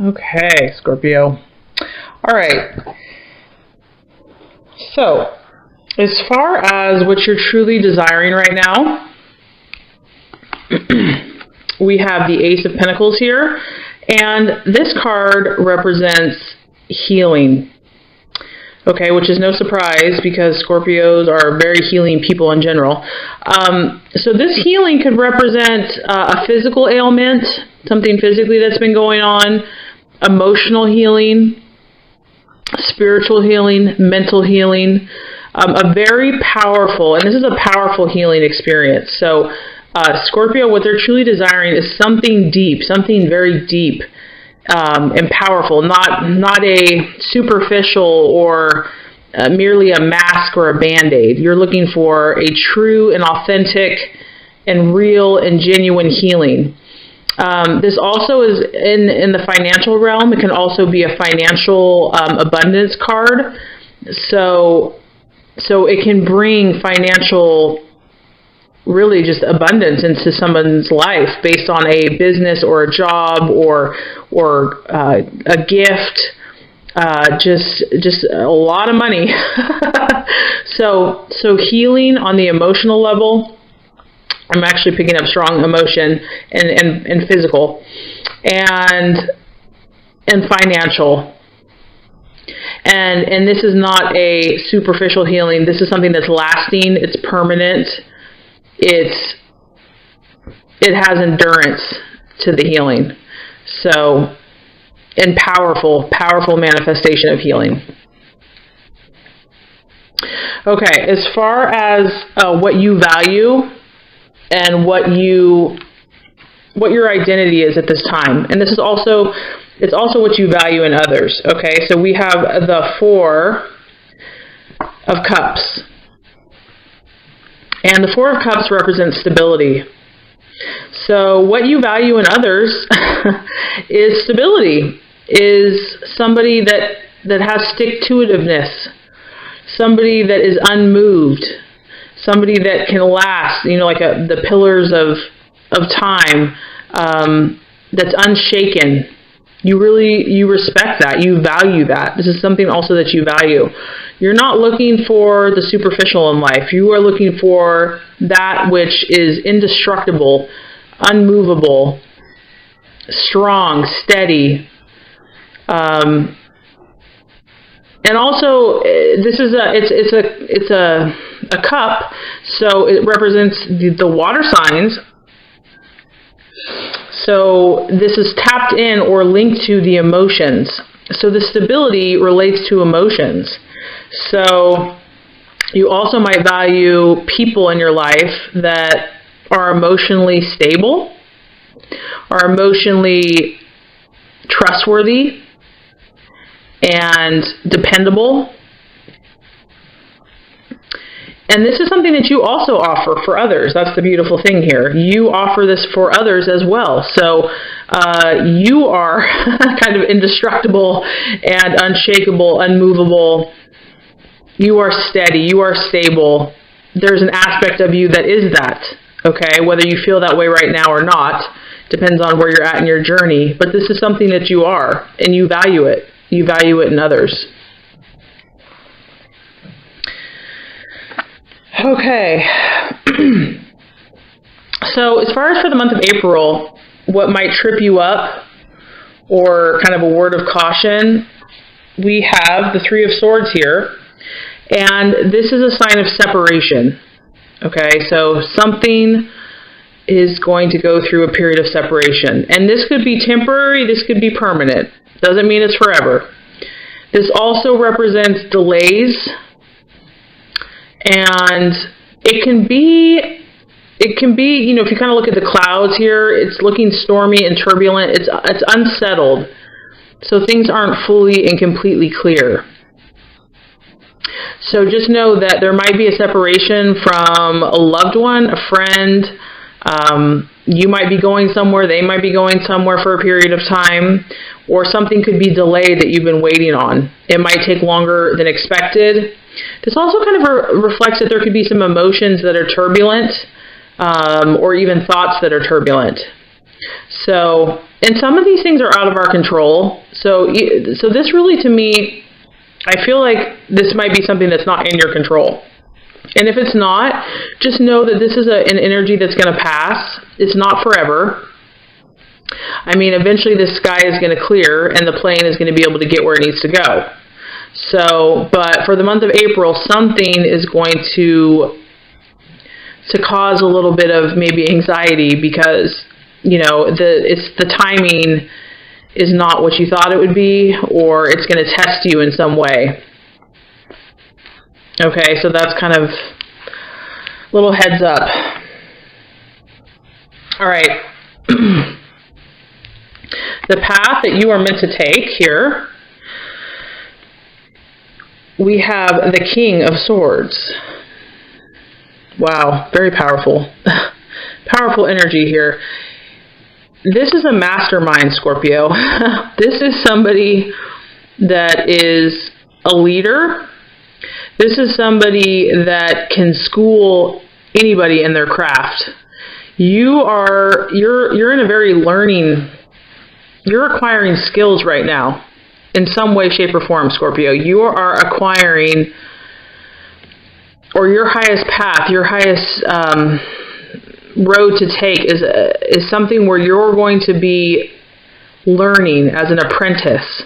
Okay, Scorpio. All right. So, as far as what you're truly desiring right now, we have the Ace of Pentacles here, and this card represents healing. Okay, which is no surprise because Scorpios are very healing people in general. So this healing could represent a physical ailment, something physically that's been going on, emotional healing, spiritual healing, mental healing, a very powerful, and this is a powerful healing experience. So Scorpio, what they're truly desiring is something deep, something very deep and powerful, not a superficial or merely a mask or a band-aid. You're looking for a true and authentic and real and genuine healing. This also is in the financial realm. It can also be a financial abundance card. So it can bring financial, really just abundance into someone's life based on a business or a job or a gift, just a lot of money. So healing on the emotional level. I'm actually picking up strong emotion and physical and financial. And this is not a superficial healing. This is something that's lasting. It's permanent. It has endurance to the healing. So, and powerful manifestation of healing. Okay, as far as what you value and what your identity is at this time, and this is also, it's also what you value in others. Okay, so we have the Four of Cups. And the Four of Cups represents stability. So what you value in others is stability, is somebody that has stick-to-itiveness, somebody that is unmoved, somebody that can last, like the pillars of time, that's unshaken. You respect that. You value that. This is something also that you value. You're not looking for the superficial in life. You are looking for that which is indestructible, unmovable, strong, steady. And also, this is it's a cup, so it represents the water signs. So this is tapped in or linked to the emotions. So the stability relates to emotions. So you also might value people in your life that are emotionally stable, are emotionally trustworthy and dependable. And this is something that you also offer for others. That's the beautiful thing here. You offer this for others as well. So you are kind of indestructible and unshakable, unmovable. You are steady. You are stable. There's an aspect of you that is that. Okay, whether you feel that way right now or not, depends on where you're at in your journey. But this is something that you are, and you value it. You value it in others. Okay, so as far as for the month of April, what might trip you up or kind of a word of caution, we have the Three of Swords here, and this is a sign of separation. Okay, so something is going to go through a period of separation, and this could be temporary, this could be permanent. Doesn't mean it's forever. This also represents delays. And it can be, if you kind of look at the clouds here, it's looking stormy and turbulent. It's unsettled. So things aren't fully and completely clear. So just know that there might be a separation from a loved one, a friend. You might be going somewhere, they might be going somewhere for a period of time, or something could be delayed that you've been waiting on. It might take longer than expected. This also kind of reflects that there could be some emotions that are turbulent, or even thoughts that are turbulent. So, and some of these things are out of our control. So this really, to me, I feel like this might be something that's not in your control. And if it's not, just know that this is an energy that's going to pass. It's not forever. I mean, eventually the sky is going to clear and the plane is going to be able to get where it needs to go. So, but for the month of April, something is going to cause a little bit of maybe anxiety because, you know, the timing is not what you thought it would be, or it's going to test you in some way. Okay, so that's kind of a little heads up. All right. The path that you are meant to take here, we have the King of Swords. Wow, very powerful. Powerful energy here. This is a mastermind, Scorpio. This is somebody that is a leader. This is somebody that can school anybody in their craft. You're in a very learning, you're acquiring skills right now in some way, shape, or form, Scorpio. You are acquiring, or your highest path, your highest road to take is something where you're going to be learning as an apprentice,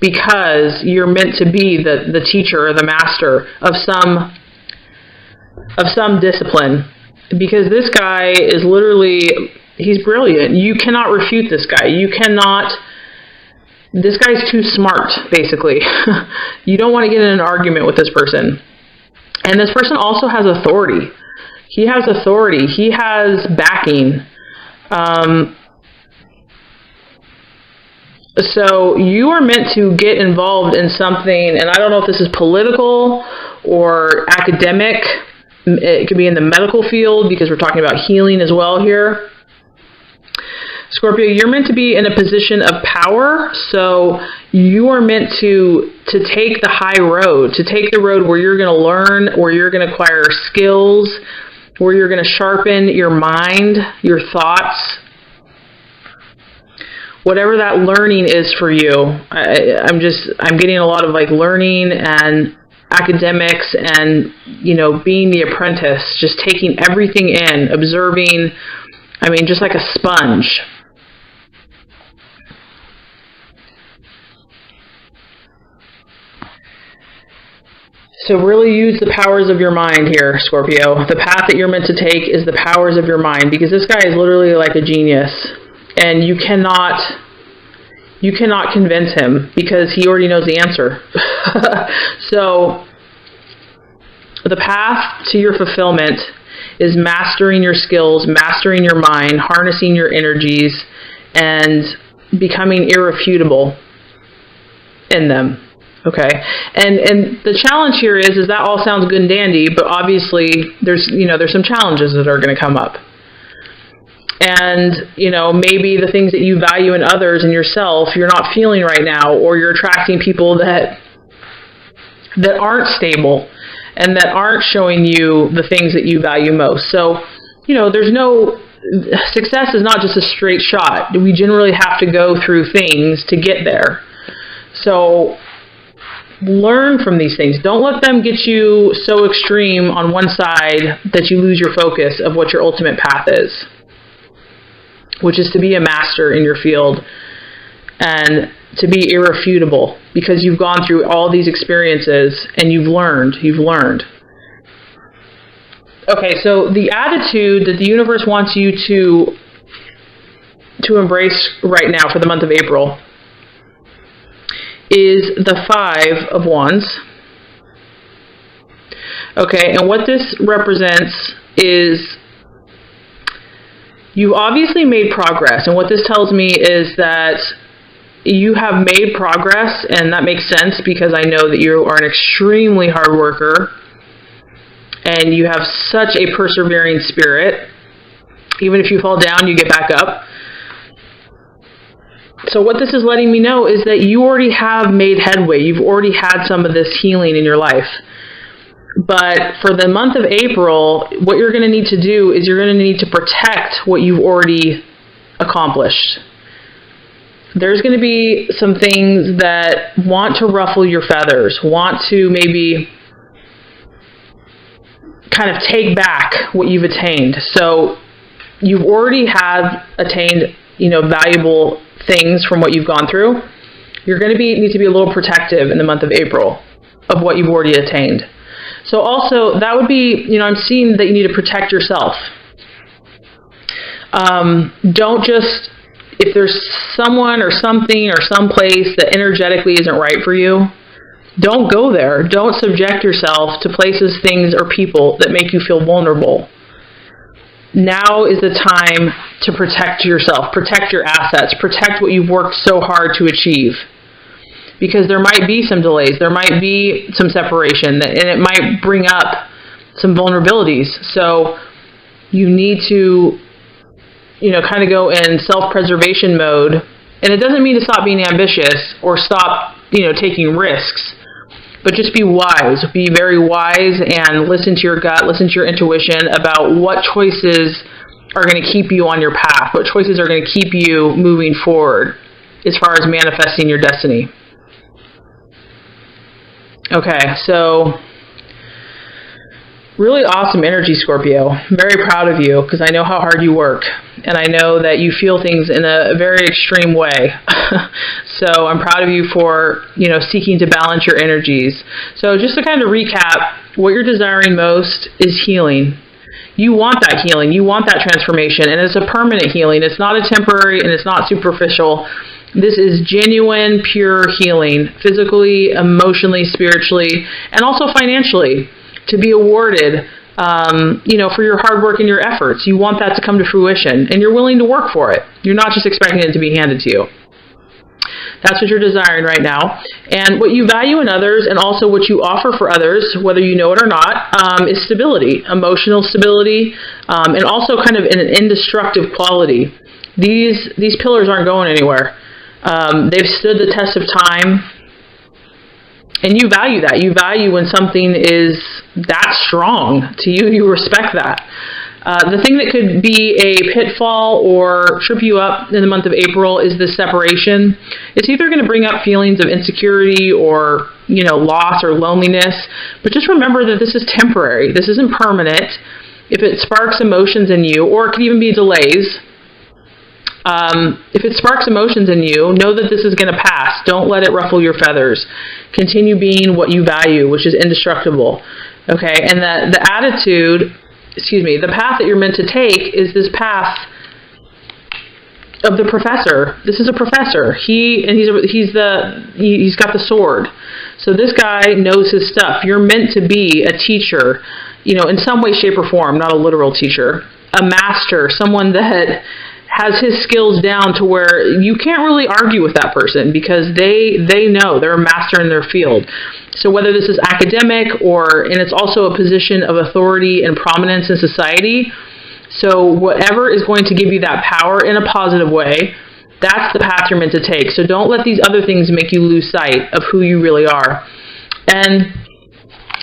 because you're meant to be the teacher or the master of some discipline. Because this guy is literally, he's brilliant. You cannot refute this guy. This guy's too smart, basically. You don't want to get in an argument with this person. And this person also has authority. He has authority. He has backing. So you are meant to get involved in something, and I don't know if this is political or academic. It could be in the medical field, because we're talking about healing as well here. Scorpio, you're meant to be in a position of power, so you are meant to take the high road, to take the road where you're going to learn, where you're going to acquire skills, where you're going to sharpen your mind, your thoughts, whatever that learning is for you. I'm getting a lot of like learning and academics and, you know, being the apprentice, just taking everything in, observing, I mean, just like a sponge. So really use the powers of your mind here, Scorpio. The path that you're meant to take is the powers of your mind, because this guy is literally like a genius, and you cannot convince him, because he already knows the answer. So the path to your fulfillment is mastering your skills, mastering your mind, harnessing your energies, and becoming irrefutable in them. Okay, and the challenge here is that all sounds good and dandy, but obviously there's some challenges that are going to come up. And, you know, maybe the things that you value in others and yourself, you're not feeling right now, or you're attracting people that aren't stable and that aren't showing you the things that you value most. So, you know, success is not just a straight shot. We generally have to go through things to get there. So learn from these things. Don't let them get you so extreme on one side that you lose your focus of what your ultimate path is, which is to be a master in your field and to be irrefutable, because you've gone through all these experiences and you've learned. Okay, so the attitude that the universe wants you to embrace right now for the month of April is the 5 of Wands. Okay, and what this represents is you've obviously made progress, and what this tells me is that you have made progress, and that makes sense because I know that you are an extremely hard worker, and you have such a persevering spirit. Even if you fall down, you get back up. So what this is letting me know is that you already have made headway. You've already had some of this healing in your life. But for the month of April, what you're going to need to do is you're going to need to protect what you've already accomplished. There's going to be some things that want to ruffle your feathers, want to maybe kind of take back what you've attained. So you've already have attained, valuable things from what you've gone through. You're going to need to be a little protective in the month of April of what you've already attained. So also, that would be, I'm seeing that you need to protect yourself. Don't just, if there's someone or something or someplace that energetically isn't right for you, don't go there. Don't subject yourself to places, things, or people that make you feel vulnerable. Now is the time to protect yourself, protect your assets, protect what you've worked so hard to achieve. Because there might be some delays, there might be some separation, and it might bring up some vulnerabilities. So you need to, kind of go in self-preservation mode. And it doesn't mean to stop being ambitious or stop, taking risks. But just be wise. Be very wise and listen to your gut, listen to your intuition about what choices are going to keep you on your path, what choices are going to keep you moving forward as far as manifesting your destiny. Okay, so really awesome energy, Scorpio. I'm very proud of you because I know how hard you work, and I know that you feel things in a very extreme way. So I'm proud of you for, seeking to balance your energies. So just to kind of recap, what you're desiring most is healing. You want that healing. You want that transformation, and it's a permanent healing. It's not a temporary, and it's not superficial. This is genuine, pure healing, physically, emotionally, spiritually, and also financially, to be awarded, for your hard work and your efforts. You want that to come to fruition, and you're willing to work for it. You're not just expecting it to be handed to you. That's what you're desiring right now. And what you value in others, and also what you offer for others, whether you know it or not, is stability, emotional stability, and also kind of an indestructible quality. These pillars aren't going anywhere. They've stood the test of time, and you value that. You value when something is that strong to you. You respect that. The thing that could be a pitfall or trip you up in the month of April is the separation. It's either going to bring up feelings of insecurity or, loss or loneliness, but just remember that this is temporary. This isn't permanent. If it sparks emotions in you, or it could even be delays, if it sparks emotions in you, know that this is going to pass. Don't let it ruffle your feathers. Continue being what you value, which is indestructible. Okay, and the path that you're meant to take is this path of the professor. This is a professor. He's got the sword. So this guy knows his stuff. You're meant to be a teacher, in some way, shape, or form, not a literal teacher, a master, someone that has his skills down to where you can't really argue with that person because they know, they're a master in their field. So whether this is academic and it's also a position of authority and prominence in society, so whatever is going to give you that power in a positive way, that's the path you're meant to take. So don't let these other things make you lose sight of who you really are. And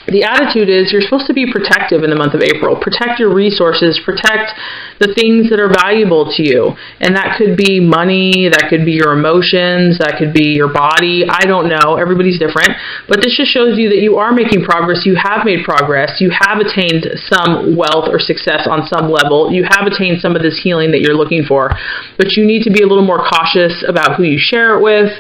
the attitude is you're supposed to be protective in the month of April. Protect your resources. Protect the things that are valuable to you. And that could be money. That could be your emotions. That could be your body. I don't know. Everybody's different. But this just shows you that you are making progress. You have made progress. You have attained some wealth or success on some level. You have attained some of this healing that you're looking for. But you need to be a little more cautious about who you share it with.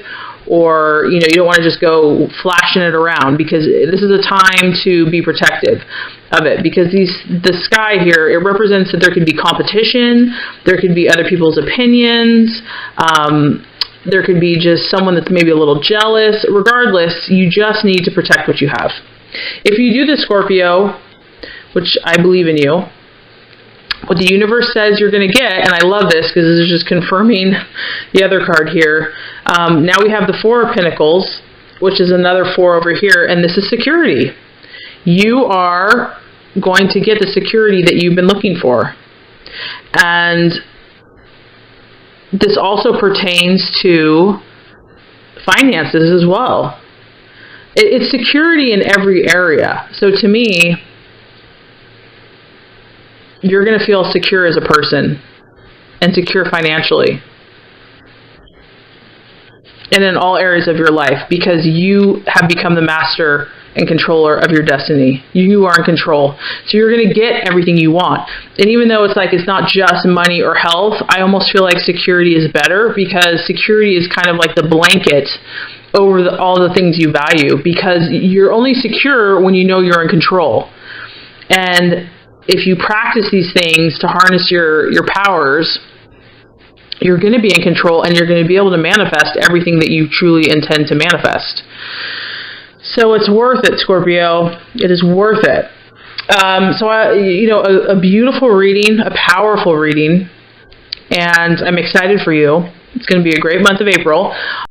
Or, you don't want to just go flashing it around, because this is a time to be protective of it. Because the sky here, it represents that there could be competition, there could be other people's opinions, there could be just someone that's maybe a little jealous. Regardless, you just need to protect what you have. If you do this, Scorpio, which I believe in you, what the universe says you're going to get, and I love this because this is just confirming the other card here. Now we have the Four of Pentacles, which is another four over here, and this is security. You are going to get the security that you've been looking for. And this also pertains to finances as well. It's security in every area. So to me, you're going to feel secure as a person. and secure financially. And in all areas of your life, because you have become the master and controller of your destiny. You are in control. So you're going to get everything you want. And even though it's not just money or health, I almost feel like security is better, because security is kind of like the blanket over all the things you value, because you're only secure when you know you're in control. And if you practice these things to harness your powers, you're going to be in control, and you're going to be able to manifest everything that you truly intend to manifest. So it's worth it, Scorpio. It is worth it. A beautiful reading, a powerful reading, and I'm excited for you. It's going to be a great month of April.